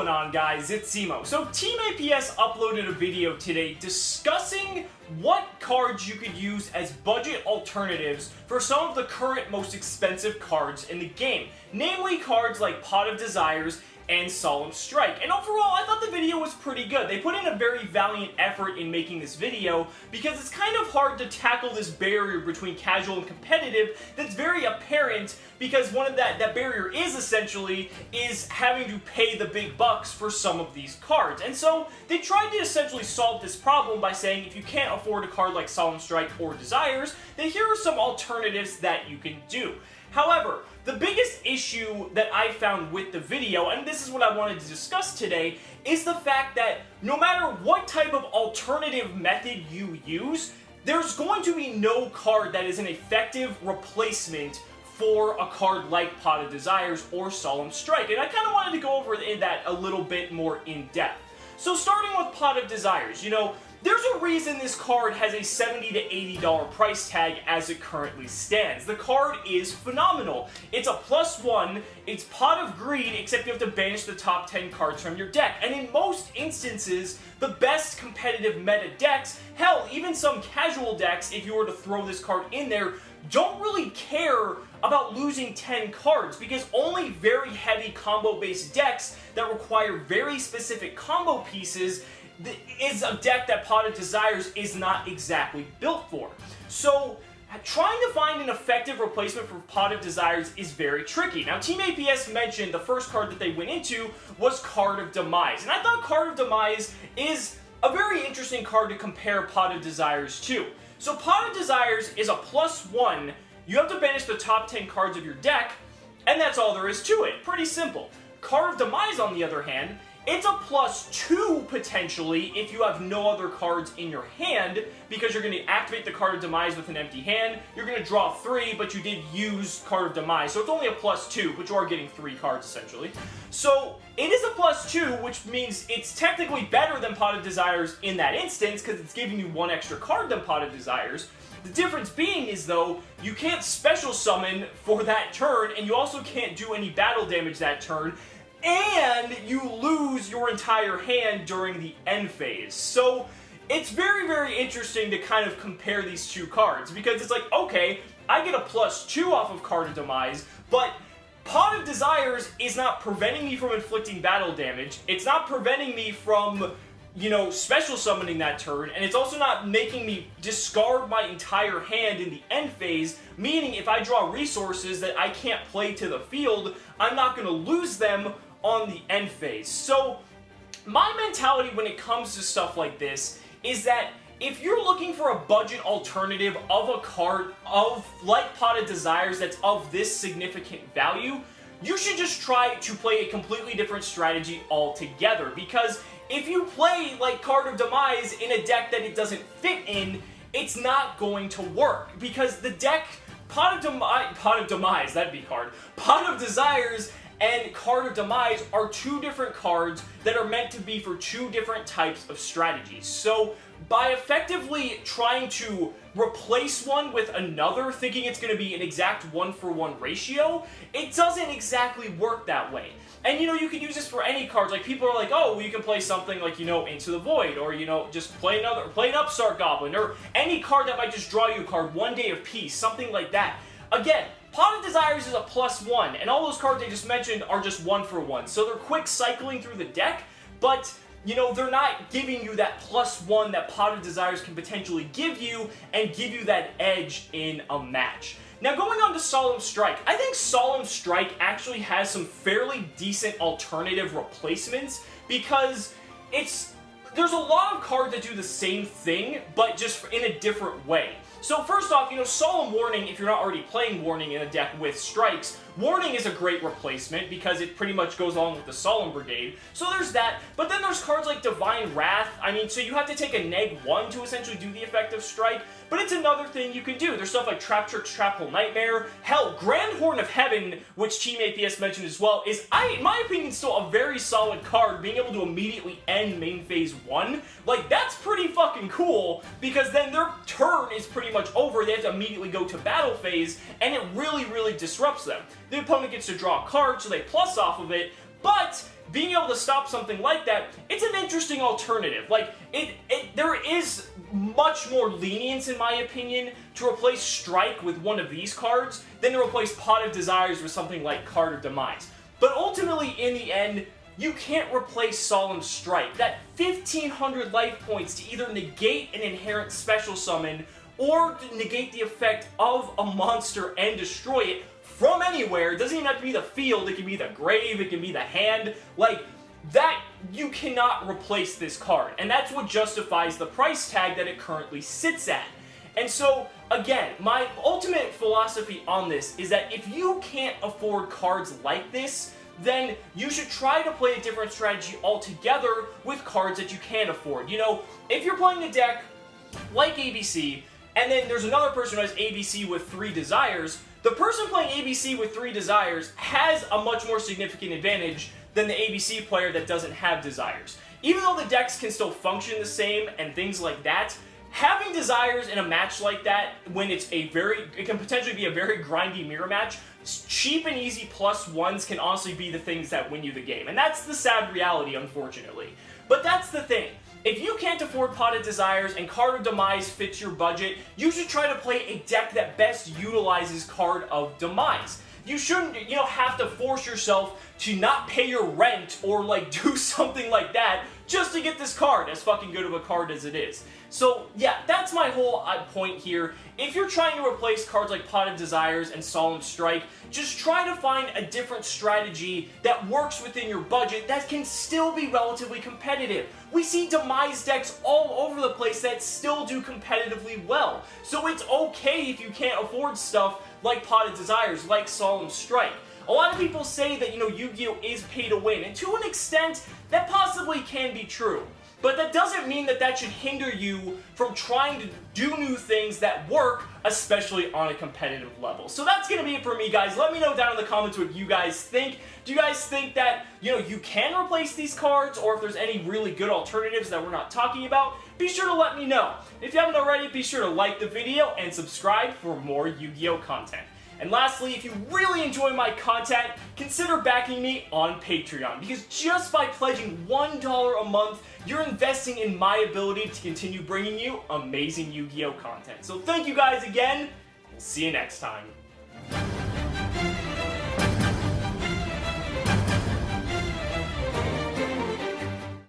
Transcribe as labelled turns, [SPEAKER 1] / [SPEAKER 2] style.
[SPEAKER 1] going on, guys? It's Cimo. So Team APS uploaded a video today discussing what cards you could use as budget alternatives for some of the current most expensive cards in the game. Namely cards like Pot of Desires and Solemn Strike. And overall, I thought the video was pretty good. They put in a very valiant effort in making this video because it's kind of hard to tackle this barrier between casual and competitive that's very apparent because one of that barrier is essentially having to pay the big bucks for some of these cards. And so they tried to essentially solve this problem by saying if you can't afford a card like Solemn Strike or Desires, then here are some alternatives that you can do. However, the biggest issue that I found with the video, and this is what I wanted to discuss today, is the fact that no matter what type of alternative method you use, there's going to be no card that is an effective replacement for a card like Pot of Desires or Solemn Strike. And I kind of wanted to go over that a little bit more in depth. So starting with Pot of Desires, there's a reason this card has a $70 to $80 price tag as it currently stands. The card is phenomenal. It's a +1, it's Pot of Greed, except you have to banish the top 10 cards from your deck. And in most instances, the best competitive meta decks, hell, even some casual decks, if you were to throw this card in there, don't really care about losing 10 cards because only very heavy combo-based decks that require very specific combo pieces is a deck that Pot of Desires is not exactly built for. So, trying to find an effective replacement for Pot of Desires is very tricky. Now, Team APS mentioned the first card that they went into was Card of Demise, and I thought Card of Demise is a very interesting card to compare Pot of Desires to. So, Pot of Desires is a +1, you have to banish the top 10 cards of your deck, and that's all there is to it. Pretty simple. Card of Demise, on the other hand, it's a +2 potentially if you have no other cards in your hand because you're going to activate the Card of Demise with an empty hand. You're going to draw 3, but you did use Card of Demise, so it's only a +2, but you are getting 3 cards essentially. So it is a +2, which means it's technically better than Pot of Desires in that instance because it's giving you 1 extra card than Pot of Desires. The difference being is, though, you can't special summon for that turn, and you also can't do any battle damage that turn, and you lose your entire hand during the end phase. So it's very, very interesting to kind of compare these two cards, because it's like, okay, I get a +2 off of Card of Demise, but Pot of Desires is not preventing me from inflicting battle damage, it's not preventing me from, special summoning that turn, and it's also not making me discard my entire hand in the end phase, meaning if I draw resources that I can't play to the field, I'm not going to lose them on the end phase. So my mentality when it comes to stuff like this is that if you're looking for a budget alternative of a card like Pot of Desires that's of this significant value, you should just try to play a completely different strategy altogether, because if you play like Card of Demise in a deck that it doesn't fit in, it's not going to work, because the deck Pot of Demise, that'd be hard. Pot of Desires and Card of Demise are 2 different cards that are meant to be for 2 different types of strategies. So by effectively trying to replace one with another, thinking it's going to be an exact 1-for-1 ratio, it doesn't exactly work that way. And you can use this for any cards. Like, people are like, oh, well, you can play something like, Into the Void, or, just play an Upstart Goblin, or any card that might just draw you a card, One Day of Peace, something like that. Again, Pot of Desires is a +1, and all those cards I just mentioned are just 1-for-1. So they're quick cycling through the deck, but, they're not giving you that +1 that Pot of Desires can potentially give you, and give you that edge in a match. Now, going on to Solemn Strike, I think Solemn Strike actually has some fairly decent alternative replacements, because there's a lot of cards that do the same thing, but just in a different way. So first off, Solemn Warning, if you're not already playing Warning in a deck with Strikes, Warning is a great replacement because it pretty much goes along with the Solemn Brigade. So there's that, but then there's cards like Divine Wrath. So you have to take a -1 to essentially do the effect of Strike, but it's another thing you can do. There's stuff like Trap Trick, Trap Hole Nightmare. Hell, Grand Horn of Heaven, which Team APS mentioned as well, is, in my opinion, still a very solid card, being able to immediately end main phase 1. Like, that's pretty fucking cool, because then their turn is pretty much over. They have to immediately go to battle phase, and it really, really disrupts them. The opponent gets to draw a card, so they plus off of it, but being able to stop something like that, it's an interesting alternative. Like, there is much more lenience, in my opinion, to replace Strike with one of these cards than to replace Pot of Desires with something like Card of Demise. But ultimately, in the end, you can't replace Solemn Strike. That 1500 life points to either negate an inherent special summon or to negate the effect of a monster and destroy it from anywhere. It doesn't even have to be the field, it can be the grave, it can be the hand. Like, that, you cannot replace this card. And that's what justifies the price tag that it currently sits at. And so, again, my ultimate philosophy on this is that if you can't afford cards like this, then you should try to play a different strategy altogether with cards that you can afford. You know, if you're playing a deck like ABC, and then there's another person who has ABC with 3 Desires, the person playing ABC with 3 Desires has a much more significant advantage than the ABC player that doesn't have Desires. Even though the decks can still function the same and things like that, having Desires in a match like that, when it can potentially be a very grindy mirror match, cheap and easy +1s can honestly be the things that win you the game. And that's the sad reality, unfortunately. But that's the thing. If you can't afford Pot of Desires and Card of Demise fits your budget, you should try to play a deck that best utilizes Card of Demise. You shouldn't, have to force yourself to not pay your rent or, do something like that just to get this card, as fucking good of a card as it is. So, yeah, that's my whole point here. If you're trying to replace cards like Pot of Desires and Solemn Strike, just try to find a different strategy that works within your budget that can still be relatively competitive. We see Demise decks all over the place that still do competitively well. So it's okay if you can't afford stuff like Pot of Desires, like Solemn Strike. A lot of people say that, Yu-Gi-Oh! Is pay to win, and to an extent, that possibly can be true. But that doesn't mean that that should hinder you from trying to do new things that work, especially on a competitive level. So that's going to be it for me, guys. Let me know down in the comments what you guys think. Do you guys think that, you can replace these cards, or if there's any really good alternatives that we're not talking about? Be sure to let me know. If you haven't already, be sure to like the video and subscribe for more Yu-Gi-Oh! Content. And lastly, if you really enjoy my content, consider backing me on Patreon, because just by pledging $1 a month, you're investing in my ability to continue bringing you amazing Yu-Gi-Oh! Content. So thank you guys again, we'll see you next time.